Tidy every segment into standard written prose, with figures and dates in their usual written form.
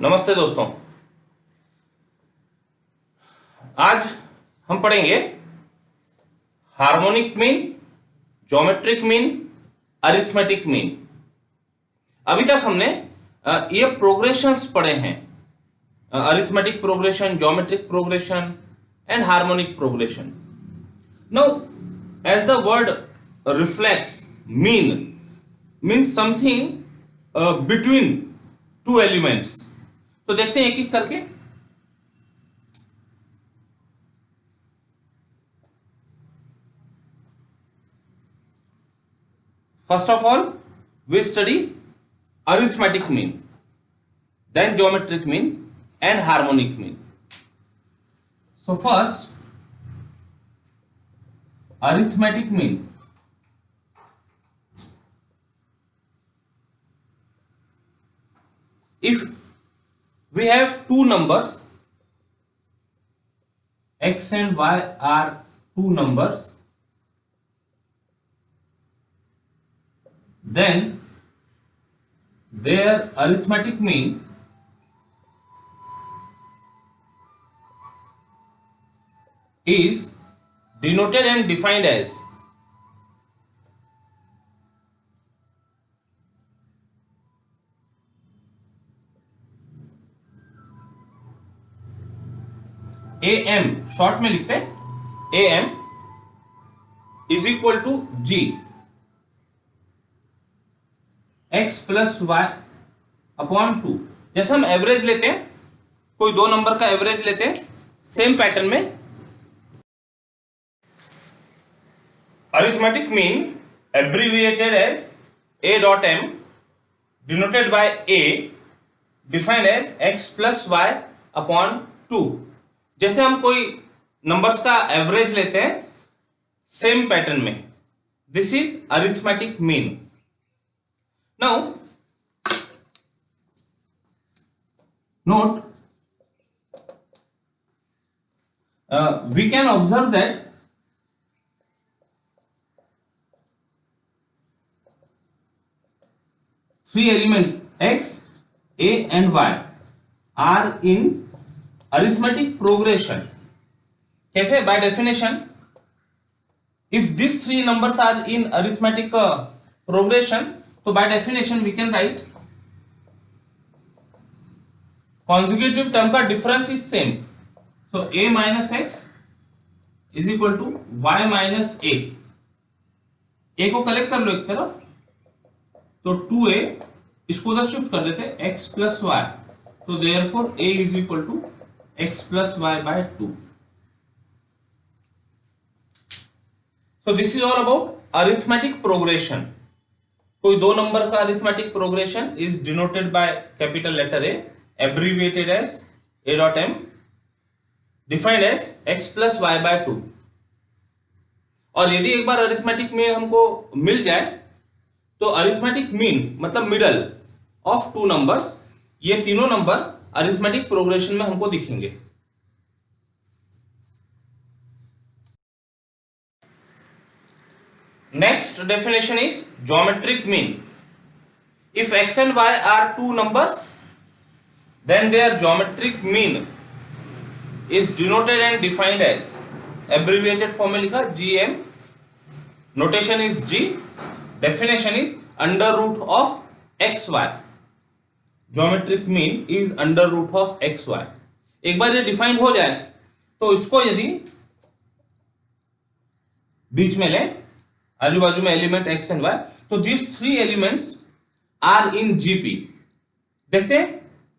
नमस्ते दोस्तों। आज हम पढ़ेंगे harmonic mean, geometric mean, arithmetic mean. अभी तक हमने ये प्रोग्रेशंस पढ़े हैं, arithmetic progression, geometric progression and harmonic progression. Now as the word reflects, mean means something between two elements. तो देखते हैं एक एक करके। First of all we study arithmetic mean, then geometric mean and harmonic mean. So first, arithmetic mean. If we have two numbers, x and y are two numbers, then their arithmetic mean is denoted and defined as am, short में लिखते हैं am is equal to g x plus y upon two. जैसे हम average लेते हैं, कोई दो number का एवरेज लेते हैं, सेम पैटर्न में arithmetic mean abbreviated as a dot m denoted by a defined as x plus y upon two. जैसे हम कोई नंबर्स का एवरेज लेते हैं सेम पैटर्न में, this is arithmetic mean. Now, note, we can observe that three elements x, a and y are in arithmetic progression. कैसे? By definition, if these three numbers are in arithmetic progression, तो by definition we can write consecutive term का difference is same. So a minus x is equal to y minus a. a को collect कर लो एक तरफ, तो 2a इसको उधर शिफ्ट कर देते हैं x plus y, तो therefore a is equal to x plus y by 2. So this is all about arithmetic progression. कोई दो नंबर का arithmetic progression is denoted by capital letter A, abbreviated as a dot m, defined as x plus y by two. और यदि एक बार arithmetic mean हमको मिल जाए तो arithmetic mean मतलब मिडल ऑफ टू नंबर्स, ये तीनों नंबर अरिथमेटिक प्रोग्रेशन में हमको दिखेंगे। Next definition is geometric mean. If x and y are two numbers, then their geometric mean is denoted and defined as, abbreviated form में लिखा gm, notation is g, definition is under root of xy. Geometric mean is under root of xy. एक बार ये defined हो जाए तो इसको यदि बीच में लें, आजू बाजू में एलिमेंट x एंड y, तो this three elements are in GP. देखते हैं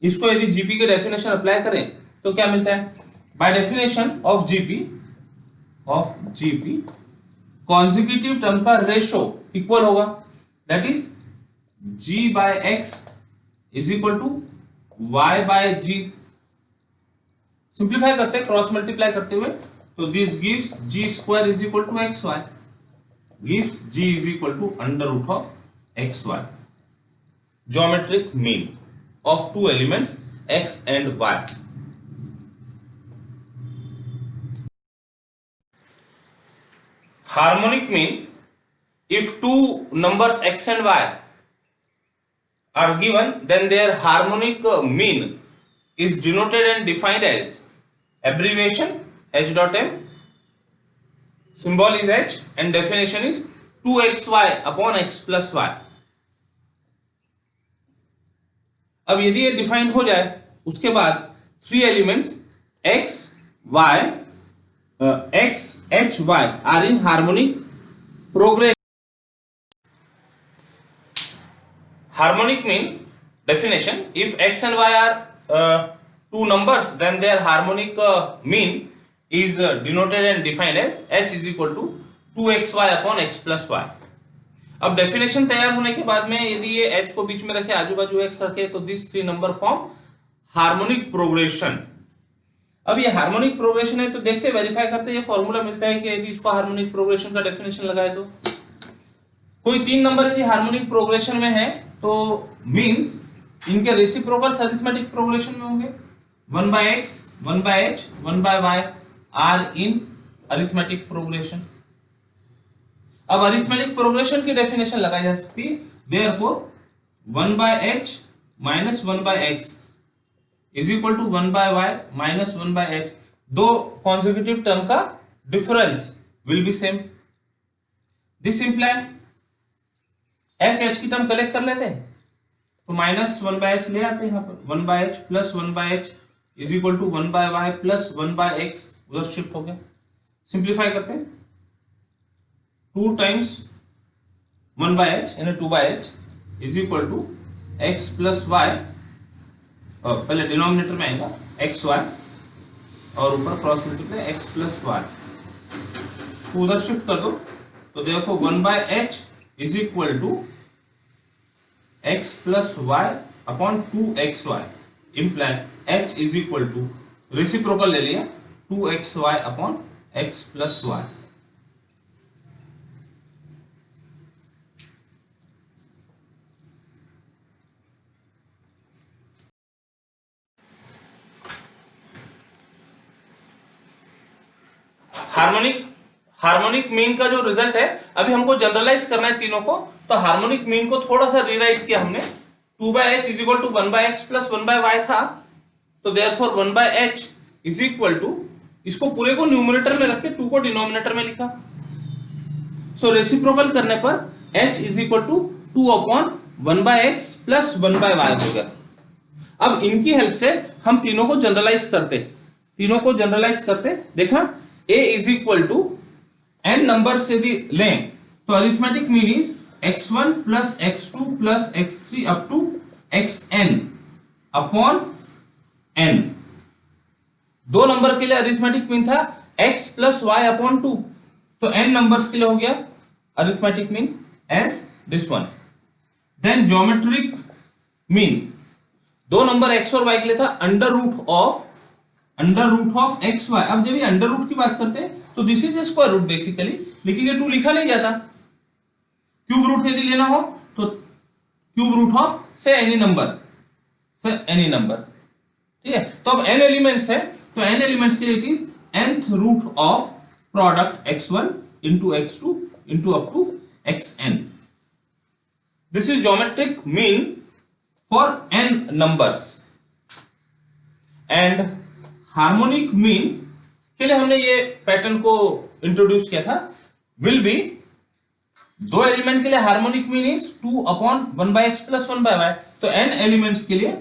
इसको यदि जीपी के डेफिनेशन अप्लाई करें तो क्या मिलता है। By definition of GP consecutive term का रेशो इक्वल होगा, that is g by x is equal to y by g। Simplify करते हैं क्रॉस मल्टीप्लाई करते हुए, तो this gives g square is equal to xy, gives g is equal to under root of xy. Geometric mean of two elements x and y. Harmonic mean, if two numbers x and y are given, then their harmonic mean is denoted and defined as abbreviation h dot m, symbol is h, and definition is 2xy upon x plus y. अब यदि ये defined हो जाए उसके बाद 3 elements x y x h y are in harmonic progression. Harmonic mean definition, if x and y are two numbers, then their harmonic mean is denoted and defined as h is equal to 2xy upon x plus y. अब definition तैयार होने के बाद में यदि ये h को बीच में रखे, आजू बाजू x रखे, तो this 3 number form harmonic progression. अब ये हार्मोनिक प्रोग्रेशन है तो देखते वेरीफाई करते ये फॉर्मूला मिलता है कि यदि इसको हार्मोनिक प्रोग्रेशन का डेफिनेशन लगाए तो कोई 3 नंबर यदि हार्मोनिक प्रोग्रेशन में है तो मींस इनके रेसिप्रोकल्स अरिथमेटिक प्रोग्रेशन में होंगे. 1 by x, 1 by h, 1 by y are in arithmetic progression. अब अरिथमेटिक प्रोग्रेशन की डेफिनेशन लगाई जा सकती है. Therefore 1 by h minus 1 by x is equal to 1 by y minus 1 by h. दो कॉन्सेक्यूटिव टर्म का difference will be same. This imply h की term collect कर लेते हैं तो माइनस 1 by h ले आते हैं यहाँ पर. 1 by h plus 1 by h is equal to 1 by y plus 1 by x उधर शिफ्ट हो गया. सिंप्लीफाई करते हैं 2 times 1 by h यानी 2 by h is equal to x plus y, पहले डिनोमिनेटर में आएगा एक्स वाई और ऊपर cross multiply x plus y, तो उधर शिफ्ट कर दो तो therefore 1 by h is equal to x plus y upon 2xy imply h is equal to reciprocal ले लिया 2xy upon x plus y. Harmonic mean का जो रिजल्ट है अभी हमको जनरलाइज करना है तीनों को, तो हार्मोनिक मीन को थोड़ा सा रीराइट किया हमने. 2 by h is equal to 1 by x plus 1 by y था, तो therefore 1 by h is equal to, इसको पूरे को न्यूमरेटर में रख के 2 को डिनोमिनेटर में लिखा. सो रेसिप्रोकल करने पर h is equal to 2 upon 1 by x plus 1 by y हो गया. अब इनकी हेल्प से हम तीनों को जनरलाइज करते देखना a is equal to n number से यदि लें तो arithmetic mean is x1 plus x2 plus x3 up to xn upon n. 2 number के लिए अरिथमेटिक मीन था x प्लस y अपॉन 2, तो n नंबर्स के लिए हो गया arithmetic mean as this one. Then geometric mean 2 number x और y के लिए था under root of x y. अब जब ये अंडर रूट की बात करते हैं तो this is square root basically, लेकिन ये 2 लिखा नहीं जाता. क्यूब रूट यदि लेना हो तो क्यूब रूट ऑफ से एनी नंबर, ठीक है. तो अब n एलिमेंट्स है तो n एलिमेंट्स के लिए it is nth root of product x1 into x2 into up to xn. This is geometric mean for n numbers. And harmonic mean के लिए हमने ये पैटर्न को इंट्रोड्यूस किया था. विल बी 2 एलिमेंट के लिए harmonic mean is 2 upon 1 by x plus 1 by y. तो n एलिमेंट्स के लिए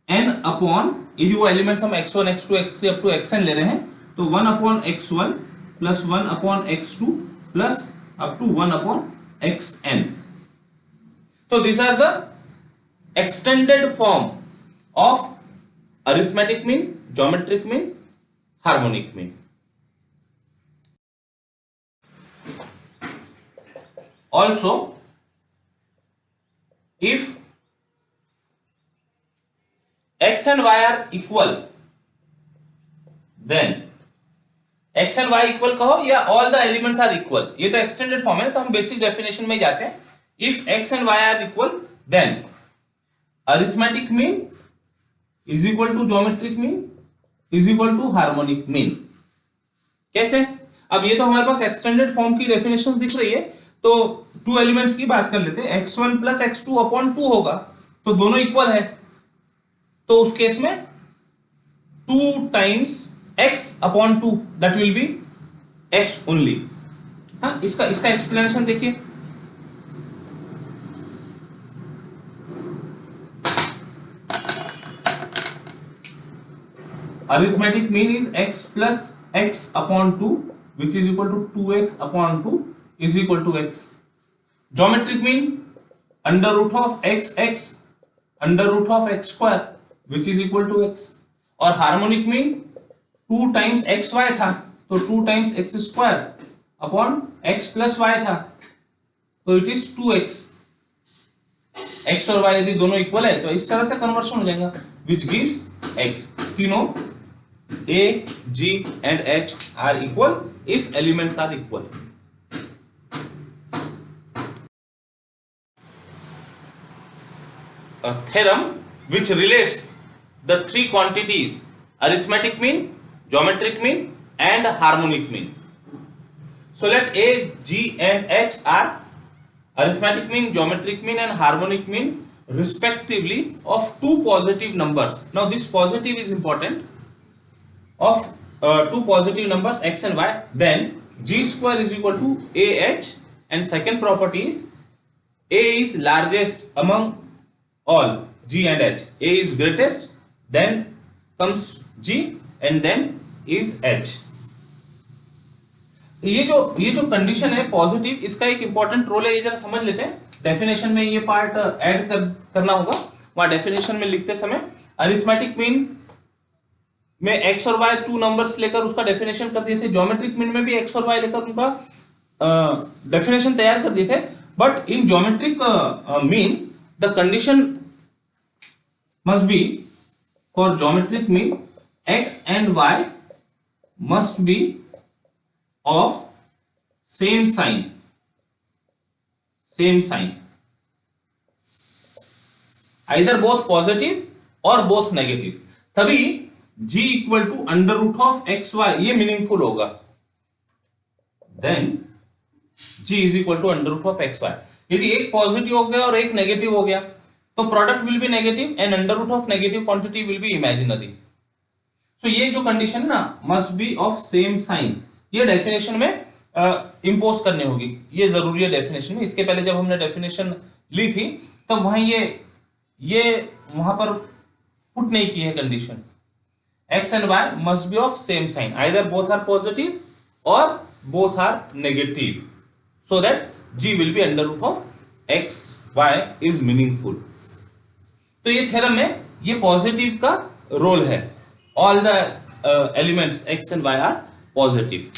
n अपॉन, यदि वो एलिमेंट्स हम x1 x2 x3 up to xn ले रहे हैं तो 1 upon x1 plus 1 upon x2 plus up to 1 upon xn. तो these are the extended form of arithmetic mean, geometric mean, harmonic mean. Also, if x and y are equal, then x and y equal कहो या all the elements are equal, ये तो extended form है, तो हम basic definition में जाते हैं. If x and y are equal, then arithmetic mean is equal to geometric mean is equal to harmonic mean. कैसे? अब ये तो हमारे पास एक्सटेंडेड फॉर्म की डेफिनेशन दिख रही है, तो 2 एलिमेंट्स की बात कर लेते हैं. x1 प्लस x2 अपॉन 2 होगा, तो दोनों इक्वल है, तो उस केस में 2 times x upon 2, that will be x only. हाँ, इसका एक्सप्लेनेशन देखिए. Arithmetic mean is x plus x upon 2, which is equal to 2x upon 2 is equal to x. Geometric mean under root of x under root of x square, which is equal to x. और harmonic mean 2 times xy था, तो 2 times x square upon x plus y था, तो it is 2x. x और y यदि दोनों equal है तो इस तरह से कन्वर्शन हो जाएगा, which gives x. तीनों a, g and h are equal if elements are equal. A theorem which relates the three quantities arithmetic mean, geometric mean and harmonic mean. So let a, g and h are arithmetic mean, geometric mean and harmonic mean respectively of two positive numbers. Now this positive is important, of two positive numbers x and y. Then g square is equal to ah, and second property is a is largest among all, g and h. A is greatest, then comes g and then is h. ये जो condition है positive, इसका एक important role है, ये जरा समझ लेते हैं. डेफिनेशन में ये पार्ट ऐड करना होगा. वहां डेफिनेशन में लिखते समय अरिथमेटिक मीन में x और y 2 नंबर्स लेकर उसका डेफिनेशन कर दिए थे. ज्योमेट्रिक मीन में भी x और y लेकर उनका डेफिनेशन तैयार कर दिए थे. But in geometric mean the condition must be, for geometric mean, x and y must be of same sign, either both positive or both negative. तभी g equal to under root of x y ये meaningful होगा. Then g is equal to under root of x y. यदि एक positive हो गया और एक negative हो गया तो product will be negative and under root of negative quantity will be imaginary. तो ये जो कंडीशन ना must be of same sign, ये डेफिनेशन में इंपोज करनी होगी. ये जरूरी है डेफिनेशन में. इसके पहले जब हमने डेफिनेशन ली थी तब तो वहां ये वहां पर पुट नहीं की है condition. x and y must be of same sign, either both are positive और both are negative, so that g will be under root of x y is meaningful. तो ये थ्योरम में ये पॉजिटिव का role है. All the elements x and y are positive.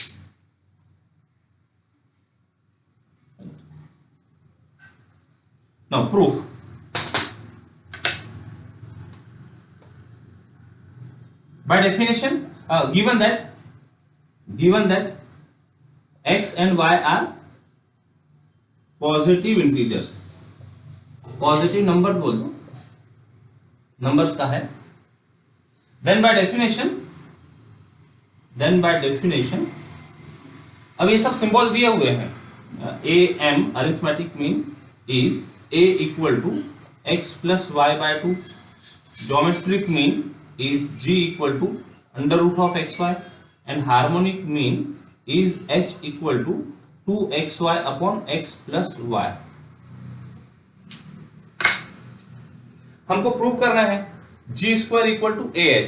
Now proof. By definition, given that x and y are positive integers, positive number बोल दो, numbers का है. then by definition अब ये सब सिंबल दिए हुए हैं. a m arithmetic mean is a equal to x plus y by 2. Geometric mean is g equal to under root of xy and harmonic mean is h equal to 2xy upon x plus y. हमको prove करना है g square equal to ah.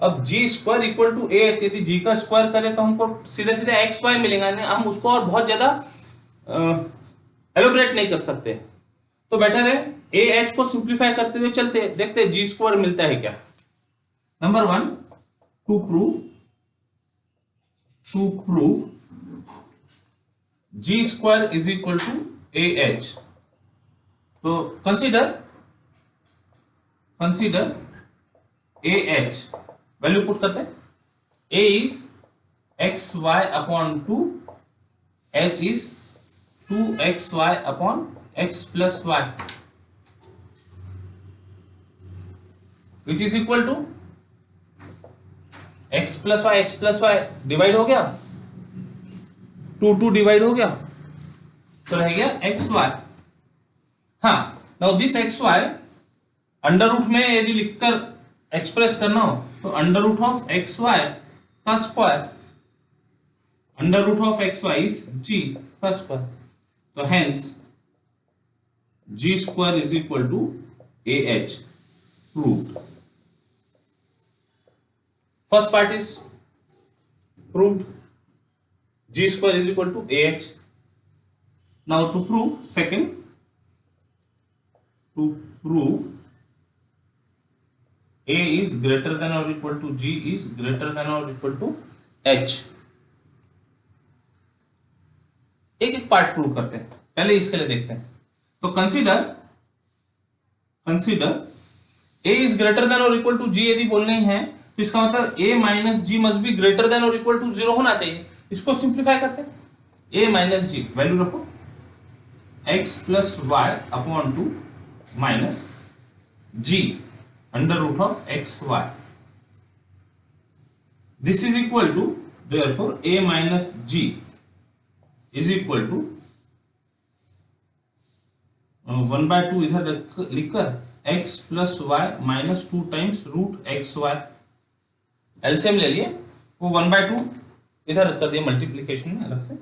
अब g square equal to ah, यदि g का square करें तो हमको सीधे सीधे xy मिलेगा. हम उसको और बहुत ज्यादा एलोबरेट नहीं कर सकते, तो बेटर है ए एच को सिंप्लीफाई करते हुए चलते देखते जी स्क्वायर मिलता है क्या. Number 1, to prove G square is equal to A H. तो consider A H value put करते हैं. A is X Y upon 2, H is 2xy upon x plus y, which is equal to x plus y divide हो गया, 2 divide हो गया तो रह गया xy. हाँ, now this xy under root में यदि लिखकर एक्सप्रेस करना हो तो under root of x y का square, under root of x y is g का स्क्वायर, तो hence g square is equal to A h proved. First part is proved, g square is equal to ah. Now to prove second, to prove a is greater than or equal to g is greater than or equal to h. एक एक part prove करते हैं, पहले इसके लिए देखते हैं. तो consider a is greater than or equal to g यदि बोलना ही है तो इसका मतलब a minus g must be greater than और इक्वल टू 0 होना चाहिए. इसको सिंप्लीफाई करते हैं, a माइनस जी वैल्यू रखो x plus y upon two minus g under root of x y. This is equal to therefore a minus g is equal to 1/2 इधर लिखकर x plus y minus 2 times root x y. LCM ले लिए, वो 1/2 इधर कर दिया multiplication में अलग से.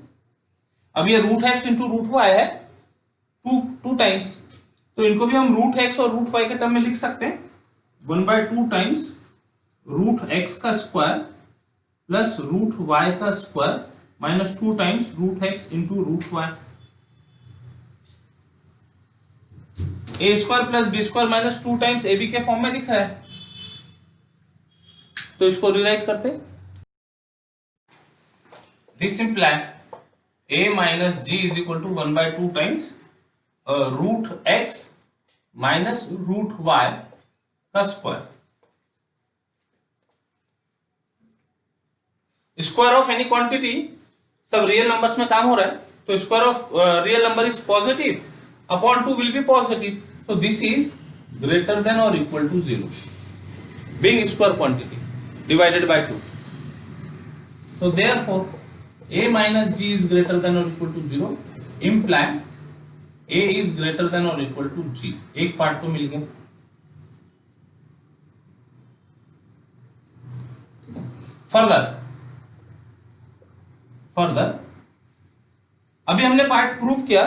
अब ये root x into root y है टू टाइम्स, तो इनको भी हम रूट एक्स और रूट वाई के टर्म में लिख सकते हैं. 1/2 टाइम्स रूट एक्स का स्क्वायर प्लस रूट वाई का square minus 2 times root x into root y. A square plus b square minus 2 times a b के फॉर्म में दिख रहा है, तो इसको रिराइट करते हैं. This implies a minus g is equal to 1/2 times root x minus root y का square. Square of any quantity, सब रियल नंबर्स में काम हो रहा है, तो square of real number is positive upon 2 will be positive, so this is greater than or equal to 0 being square quantity divided by 2. So therefore a minus g is greater than or equal to 0 imply a is greater than or equal to g. एक part तो मिल गया. Further अभी हमने part prove किया,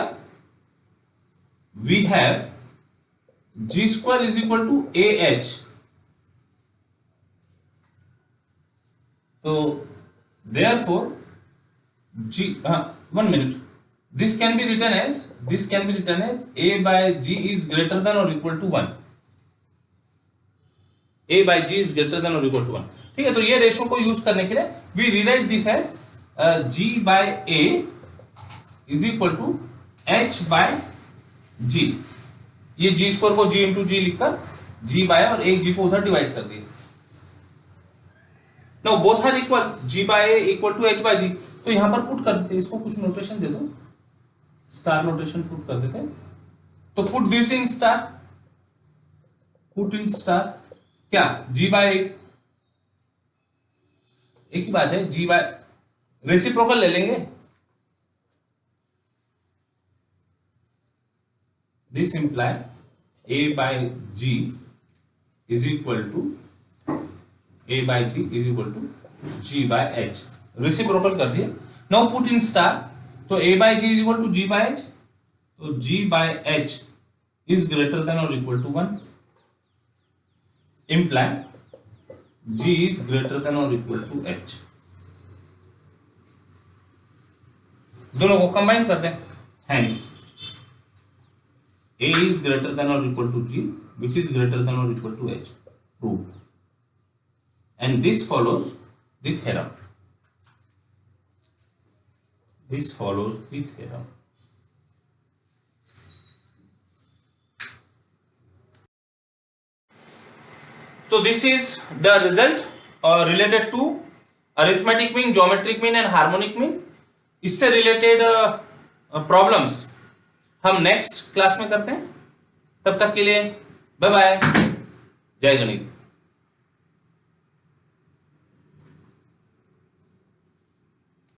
we have g square is equal to A H. तो therefore g 1 minute, this can be written as a by g is greater than or equal to 1. a by g is greater than or equal to 1. ठीक है, तो ये ratio को use करने के लिए we rewrite this as g by a is equal to h by g. ये g square को g इंटू जी लिखकर g by और एक g को उधर डिवाइड कर दिए. Now both are equal, g by a equal to h by g. तो यहां पर पुट कर देते, इसको कुछ नोटेशन दे दो, स्टार नोटेशन पुट कर देते. तो put this in star, put in star. क्या g by एक ही बात है, g by रेसिप्रोकल ले लेंगे. This imply a by g is equal to a by g is equal to g by h. Reciprocal कर दिए. नाउ पुट इन स्टार, तो a by g is equal to g by h, तो g by h is greater than और equal to 1 imply g is greater than और equal to h. दोनों को combine कर दें, hence a is greater than or equal to g which is greater than or equal to h. Prove. And this follows the theorem. This follows the theorem. So this is the result related to arithmetic mean, geometric mean and harmonic mean. इससे related problems हम next class में करते हैं. तब तक के लिए bye bye, जय गणित.